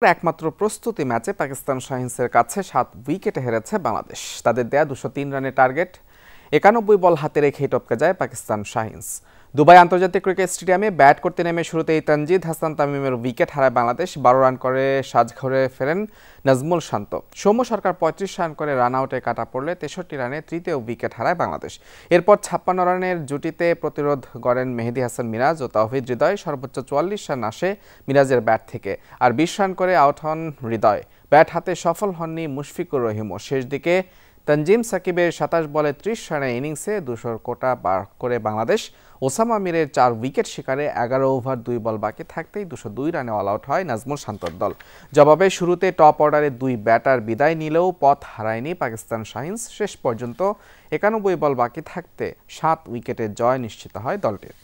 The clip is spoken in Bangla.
একমাত্র প্রস্তুতি ম্যাচে পাকিস্তান শাহিনসের কাছে 7 উইকেটে হেরেছে বাংলাদেশ। তাদের দেয়া 203 রানের টার্গেট 91 বল হাতে রেখেই টপকে যায় পাকিস্তান শাহিনস। দুবাই আন্তর্জাতিক ক্রিকেট স্টেডিয়ামে ব্যাট করতে নেমে শুরুতেই তানজিদ হাসান তামিমের উইকেট হারায় বাংলাদেশ। 12 রান করে সাজঘরে ফেরেন নাজমুল শান্ত। সৌম্য সরকার 35 রান করে রান আউটে কাটা পড়লে 63 রানে তৃতীয় উইকেট হারায় বাংলাদেশ। এরপর 56 রানের জুটিতে প্রতিরোধ গড়েন মেহেদী হাসান মিরাজ ও তাওহিদ হৃদয়। সর্বোচ্চ 44 রান আসে মিরাজের ব্যাট থেকে, আর 20 রান করে আউট হন হৃদয়। ব্যাট হাতে সফল হননি মুশফিকুর রহিমও। শেষ দিকে তানজিম সাকিবের 27 বলে 30 রানের ইনিংসে 200 কোটা পার করে বাংলাদেশ। ওসামা মিরের 4 উইকেট শিকারে 11 ওভার 2 বল বাকি থাকতেই 202 রানে অল আউট হয় নাজমুল শান্তর দল। জবাবে শুরুতে টপ অর্ডারে 2 ব্যাটার বিদায় নিলেও পথ হারায়নি পাকিস্তান শাহিনস। শেষ পর্যন্ত 91 বল বাকি থাকতে 7 উইকেটে জয় নিশ্চিত হয় দলটির।